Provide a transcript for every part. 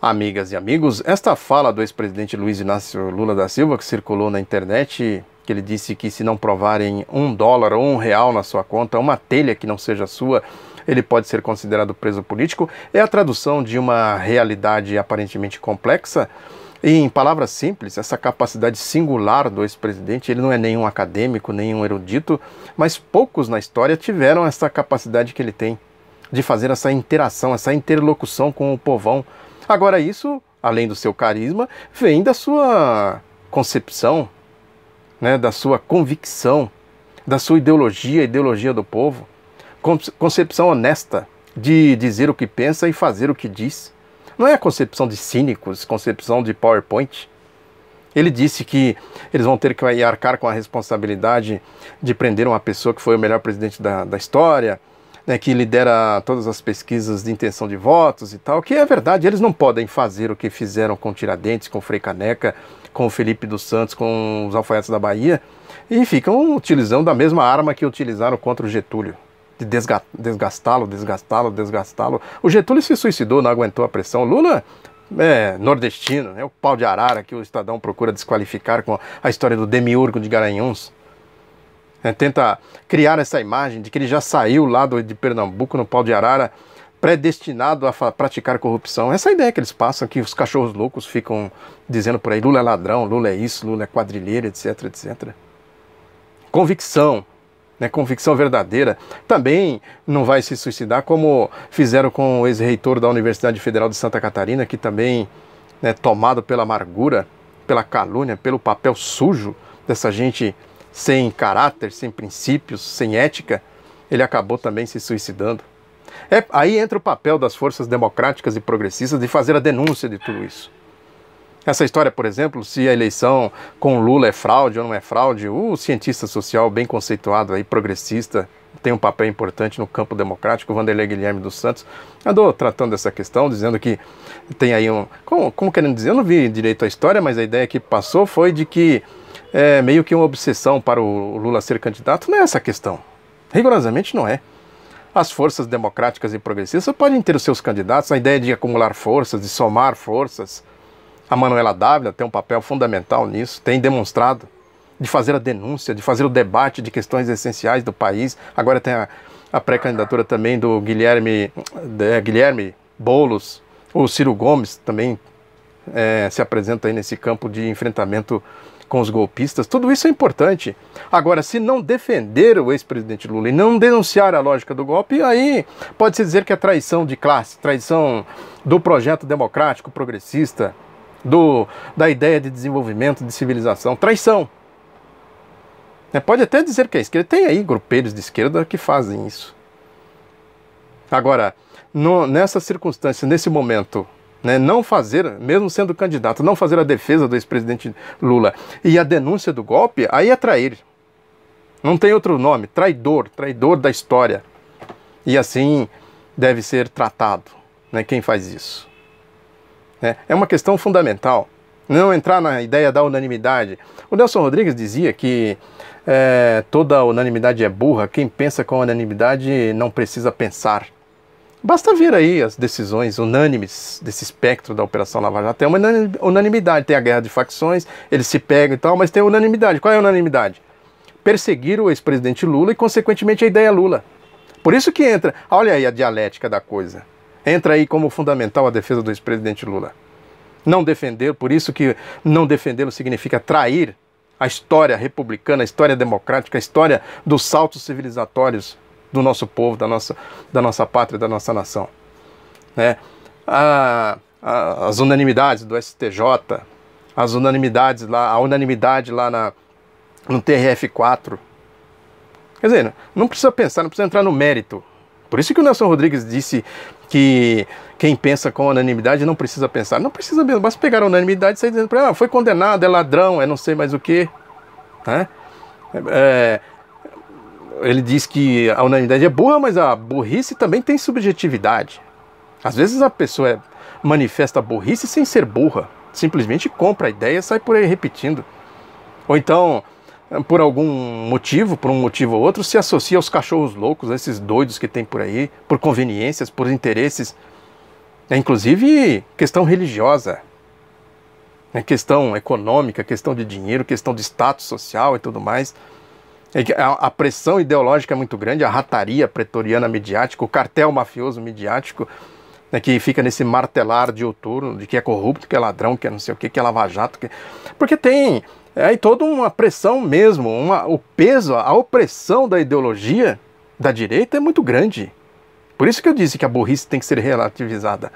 Amigas e amigos, esta fala do ex-presidente Luiz Inácio Lula da Silva, que circulou na internet, que ele disse que se não provarem $1 ou R$1 na sua conta, uma telha que não seja sua, ele pode ser considerado preso político, é a tradução de uma realidade aparentemente complexa. E em palavras simples, essa capacidade singular do ex-presidente, ele não é nenhum acadêmico, nenhum erudito, mas poucos na história tiveram essa capacidade que ele tem de fazer essa interação, essa interlocução com o povão. Agora isso, além do seu carisma, vem da sua concepção, né, da sua convicção, da sua ideologia, ideologia do povo, concepção honesta de dizer o que pensa e fazer o que diz. Não é a concepção de cínicos, concepção de PowerPoint. Ele disse que eles vão ter que arcar com a responsabilidade de prender uma pessoa que foi o melhor presidente da história, né, que lidera todas as pesquisas de intenção de votos e tal, que é verdade, eles não podem fazer o que fizeram com Tiradentes, com Frei Caneca, com o Felipe dos Santos, com os alfaiates da Bahia, e ficam utilizando a mesma arma que utilizaram contra o Getúlio, de desgastá-lo. O Getúlio se suicidou, não aguentou a pressão. Lula é nordestino, é o pau de arara que o Estadão procura desqualificar com a história do demiurgo de Garanhuns. Tenta criar essa imagem de que ele já saiu lá de Pernambuco, no pau de arara, predestinado a praticar corrupção. Essa ideia que eles passam, que os cachorros loucos ficam dizendo por aí, Lula é ladrão, Lula é isso, Lula é quadrilheiro, etc, etc. Convicção, né, convicção verdadeira. Também não vai se suicidar como fizeram com o ex-reitor da Universidade Federal de Santa Catarina, que também, né, tomado pela amargura, pela calúnia, pelo papel sujo dessa gente sem caráter, sem princípios, sem ética, ele acabou também se suicidando. Aí entra o papel das forças democráticas e progressistas de fazer a denúncia de tudo isso. Essa história, por exemplo, se a eleição com Lula é fraude ou não é fraude, o cientista social bem conceituado aí, progressista, tem um papel importante no campo democrático, Vanderlei Guilherme dos Santos, andou tratando dessa questão, dizendo que tem aí como querendo dizer, eu não vi direito a história, mas a ideia que passou foi de que é meio que uma obsessão para o Lula ser candidato. Não é essa a questão. Rigorosamente não é. As forças democráticas e progressistas podem ter os seus candidatos, a ideia de acumular forças, de somar forças. A Manuela Dávila tem um papel fundamental nisso, tem demonstrado, de fazer a denúncia, de fazer o debate de questões essenciais do país. Agora tem a pré-candidatura também do Guilherme Boulos, o Ciro Gomes também se apresenta aí nesse campo de enfrentamento com os golpistas. Tudo isso é importante. Agora, se não defender o ex-presidente Lula e não denunciar a lógica do golpe, aí pode-se dizer que é traição de classe, traição do projeto democrático, progressista, da ideia de desenvolvimento, de civilização. Traição. Pode até dizer que é esquerda. Tem aí grupelhos de esquerda que fazem isso. Agora, nessa circunstância, nesse momento, né, não fazer, mesmo sendo candidato, não fazer a defesa do ex-presidente Lula e a denúncia do golpe, aí é trair. Não tem outro nome, traidor da história. E assim deve ser tratado, né, quem faz isso. É uma questão fundamental, não entrar na ideia da unanimidade. O Nelson Rodrigues dizia que toda unanimidade é burra, quem pensa com unanimidade não precisa pensar. Basta ver aí as decisões unânimes desse espectro da Operação Lava Jato. Tem uma unanimidade, tem a guerra de facções, eles se pegam e tal, mas tem unanimidade. Qual é a unanimidade? Perseguir o ex-presidente Lula e, consequentemente, a ideia Lula. Por isso que entra, olha aí a dialética da coisa. Entra aí como fundamental a defesa do ex-presidente Lula. Não defender, por isso que não defendê-lo significa trair a história republicana, a história democrática, a história dos saltos civilizatórios do nosso povo, da nossa pátria, da nossa nação. As unanimidades do STJ, as unanimidades lá, a unanimidade lá no TRF4. Quer dizer, não precisa pensar, não precisa entrar no mérito. Por isso que o Nelson Rodrigues disse que quem pensa com unanimidade não precisa pensar. Não precisa mesmo, basta pegar a unanimidade e sair dizendo para ele, foi condenado, é ladrão, é não sei mais o quê. Ele diz que a unanimidade é burra, mas a burrice também tem subjetividade. Às vezes a pessoa manifesta burrice sem ser burra. Simplesmente compra a ideia e sai por aí repetindo. Ou então, por algum motivo, por um motivo ou outro, se associa aos cachorros loucos, a esses doidos que tem por aí, por conveniências, por interesses Inclusive questão religiosa, questão econômica, questão de dinheiro, questão de status social e tudo mais. A pressão ideológica é muito grande, a rataria pretoriana midiática, o cartel mafioso midiático, que fica nesse martelar diuturno de que é corrupto, que é ladrão, que é não sei o que é lava-jato. Porque tem aí toda uma pressão mesmo, o peso, a opressão da ideologia da direita é muito grande. Por isso que eu disse que a burrice tem que ser relativizada.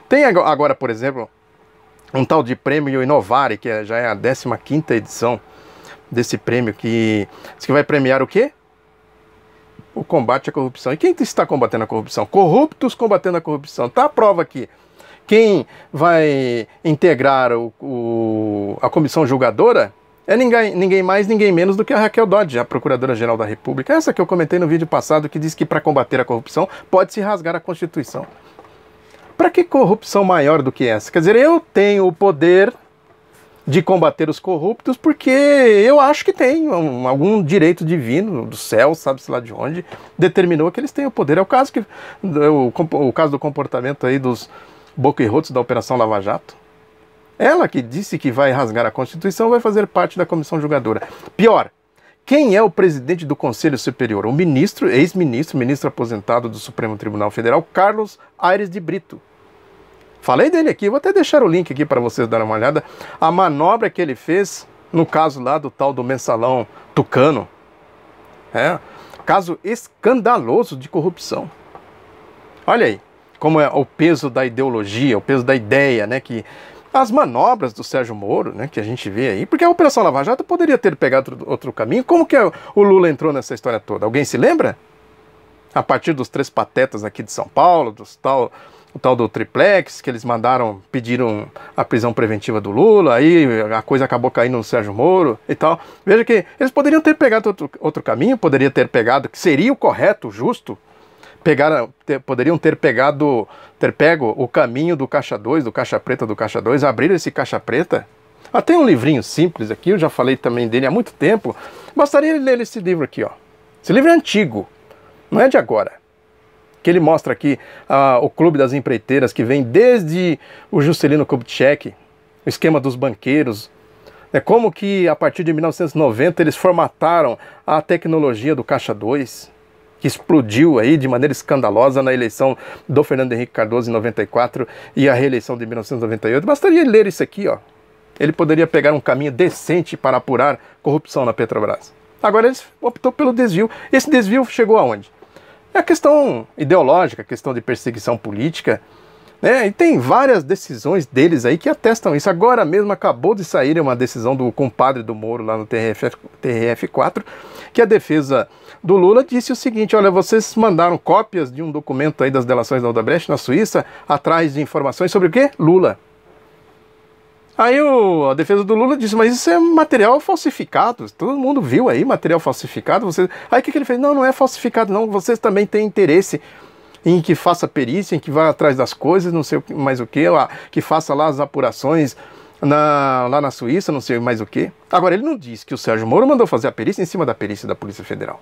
Tem agora, por exemplo, um tal de prêmio Inovare, que já é a 15ª edição desse prêmio, que diz que vai premiar o quê? O combate à corrupção. E quem está combatendo a corrupção? Corruptos combatendo a corrupção. Tá a prova aqui. Quem vai integrar a comissão julgadora é ninguém mais, ninguém menos do que a Raquel Dodge, a Procuradora-Geral da República. Essa que eu comentei no vídeo passado, que diz que para combater a corrupção pode-se rasgar a Constituição. Para que corrupção maior do que essa? Quer dizer, eu tenho o poder de combater os corruptos porque eu acho que tem algum direito divino do céu, sabe-se lá de onde, determinou que eles têm o poder. É o caso do comportamento aí dos boquirrotos da Operação Lava Jato. Ela que disse que vai rasgar a Constituição vai fazer parte da comissão julgadora. Pior, quem é o presidente do Conselho Superior? O ministro, ministro aposentado do Supremo Tribunal Federal, Carlos Aires de Brito. Falei dele aqui, vou até deixar o link aqui para vocês darem uma olhada. A manobra que ele fez no caso lá do tal do mensalão Tucano. Caso escandaloso de corrupção. Olha aí, como é o peso da ideologia, o peso da ideia, que as manobras do Sérgio Moro, que a gente vê aí, porque a Operação Lava Jato poderia ter pegado outro caminho. Como que o Lula entrou nessa história toda? Alguém se lembra? A partir dos 3 patetas aqui de São Paulo, o tal do triplex, que eles pediram a prisão preventiva do Lula, aí a coisa acabou caindo no Sérgio Moro e tal. Veja que eles poderiam ter pegado outro caminho, poderia ter pegado, que seria o correto, o justo, poderiam ter pego o caminho do Caixa 2, do Caixa Preta do Caixa 2, abrir esse Caixa Preta. Tem um livrinho simples aqui, eu já falei também dele há muito tempo, bastaria ler esse livro aqui, ó. Esse livro é antigo, não é de agora. Que ele mostra aqui o Clube das Empreiteiras, que vem desde o Juscelino Kubitschek, o esquema dos banqueiros, como que a partir de 1990 eles formataram a tecnologia do Caixa 2, que explodiu aí de maneira escandalosa na eleição do Fernando Henrique Cardoso em 94 e a reeleição de 1998. Bastaria ler isso aqui, ó. Ele poderia pegar um caminho decente para apurar corrupção na Petrobras. Agora ele optou pelo desvio. Esse desvio chegou aonde? É a questão ideológica, a questão de perseguição política, e tem várias decisões deles aí que atestam isso. Agora mesmo acabou de sair uma decisão do compadre do Moro lá no TRF4, que a defesa do Lula disse o seguinte: olha, vocês mandaram cópias de um documento aí das delações da Odebrecht na Suíça, atrás de informações sobre o quê? Lula. Aí a defesa do Lula disse, mas isso é material falsificado, todo mundo viu aí material falsificado. Aí o que ele fez? Não é falsificado não, vocês também têm interesse em que faça perícia, em que vá atrás das coisas, não sei mais o que faça lá as apurações lá na Suíça, não sei mais o que. Agora ele não disse que o Sérgio Moro mandou fazer a perícia em cima da perícia da Polícia Federal.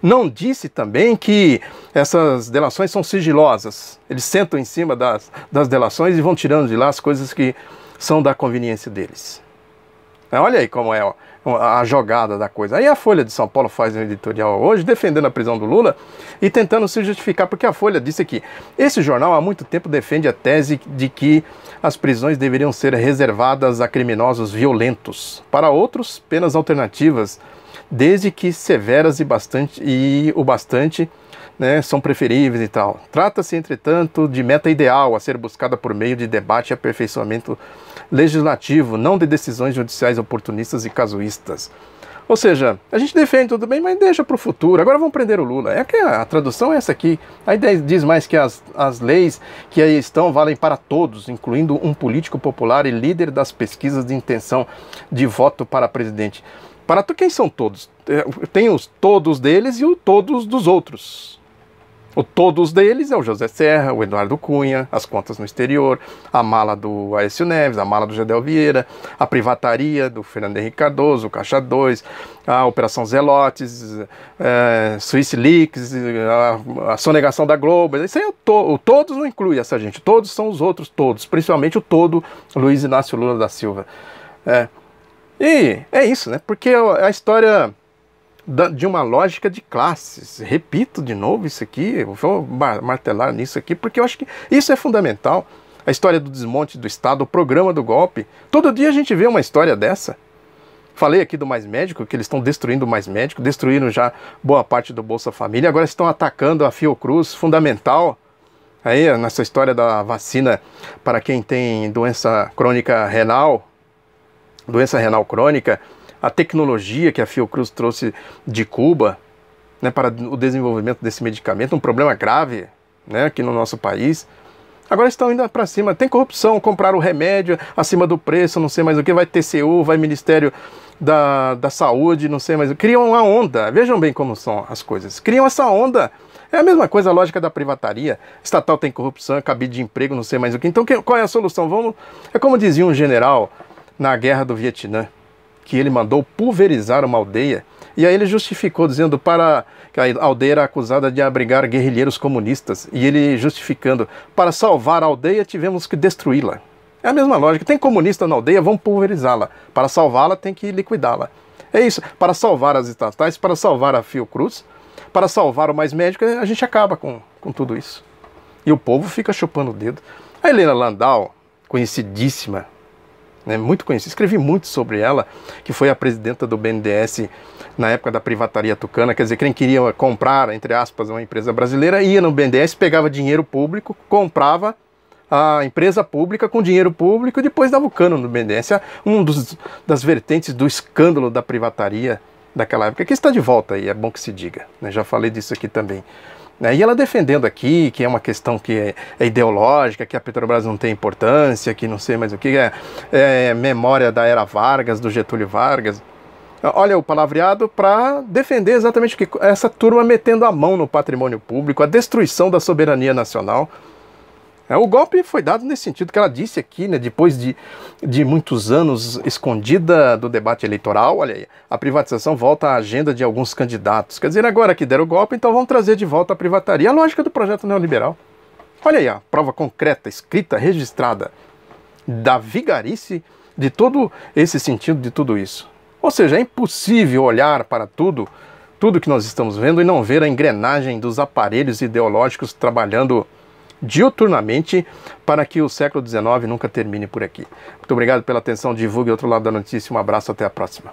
Não disse também que essas delações são sigilosas. Eles sentam em cima das delações e vão tirando de lá as coisas que são da conveniência deles. Olha aí como é a jogada da coisa. Aí a Folha de São Paulo faz um editorial hoje defendendo a prisão do Lula e tentando se justificar, porque a Folha disse aqui: esse jornal há muito tempo defende a tese de que as prisões deveriam ser reservadas a criminosos violentos. Para outros, penas alternativas, desde que severas e o bastante, são preferíveis e tal. Trata-se, entretanto, de meta ideal a ser buscada por meio de debate e aperfeiçoamento legislativo, não de decisões judiciais oportunistas e casuístas. Ou seja, a gente defende tudo bem, mas deixa para o futuro. Agora vamos prender o Lula. A tradução é essa aqui. A ideia diz mais que as leis que aí estão valem para todos, incluindo um político popular e líder das pesquisas de intenção de voto para presidente. Para quem são todos? Tem os todos deles e o todos dos outros. O todos deles é o José Serra, o Eduardo Cunha, as contas no exterior, a mala do Aécio Neves, a mala do Gedel Vieira, a privataria do Fernando Henrique Cardoso, o Caixa 2, a Operação Zelotes, Swiss Leaks, a sonegação da Globo. Isso aí o todos não inclui essa gente, todos são os outros todos, principalmente o todo Luiz Inácio Lula da Silva. E é isso, né? Porque a história de uma lógica de classes. Repito de novo isso aqui, vou martelar nisso aqui, porque eu acho que isso é fundamental. A história do desmonte do Estado, o programa do golpe. Todo dia a gente vê uma história dessa. Falei aqui do Mais Médico, que eles estão destruindo o Mais Médico, destruíram já boa parte do Bolsa Família, agora estão atacando a Fiocruz, fundamental. Aí, nessa história da vacina para quem tem doença crônica renal, doença renal crônica, a tecnologia que a Fiocruz trouxe de Cuba, né, para o desenvolvimento desse medicamento, um problema grave, né, aqui no nosso país. Agora estão indo para cima, tem corrupção, compraram o remédio acima do preço, não sei mais o que, vai TCU, vai Ministério da Saúde, não sei mais o que. Criam uma onda, vejam bem como são as coisas, criam essa onda. É a mesma coisa, a lógica da privataria, estatal tem corrupção, é cabide de emprego, não sei mais o que. Então qual é a solução? É como dizia um general na guerra do Vietnã, que ele mandou pulverizar uma aldeia, e aí ele justificou dizendo que a aldeia era acusada de abrigar guerrilheiros comunistas, e ele justificando, para salvar a aldeia tivemos que destruí-la. É a mesma lógica, tem comunista na aldeia, vamos pulverizá-la, para salvá-la tem que liquidá-la. É isso, para salvar as estatais, para salvar a Fiocruz, para salvar o Mais Médico, a gente acaba com tudo isso. E o povo fica chupando o dedo. A Helena Landau, conhecidíssima, né, muito conhecida, escrevi muito sobre ela, que foi a presidenta do BNDES na época da privataria tucana, quer dizer, quem queria comprar, entre aspas, uma empresa brasileira, ia no BNDES, pegava dinheiro público, comprava a empresa pública com dinheiro público e depois dava o cano no BNDES. É das vertentes do escândalo da privataria daquela época, que está de volta aí, é bom que se diga, né, já falei disso aqui também. E ela defendendo aqui que é uma questão que é ideológica, que a Petrobras não tem importância, que não sei mais o que, é memória da era Vargas, do Getúlio Vargas. Olha o palavreado para defender exatamente o que essa turma metendo a mão no patrimônio público, a destruição da soberania nacional. O golpe foi dado nesse sentido que ela disse aqui, né, depois de muitos anos escondida do debate eleitoral. Olha aí, a privatização volta à agenda de alguns candidatos. Quer dizer, agora que deram o golpe, então vamos trazer de volta a privataria, a lógica do projeto neoliberal. Olha aí, a prova concreta, escrita, registrada, da vigarice de todo esse sentido, de tudo isso. Ou seja, é impossível olhar para tudo que nós estamos vendo e não ver a engrenagem dos aparelhos ideológicos trabalhando diuturnamente para que o século XIX nunca termine por aqui. Muito obrigado pela atenção, divulgue Outro Lado da Notícia, um abraço, até a próxima.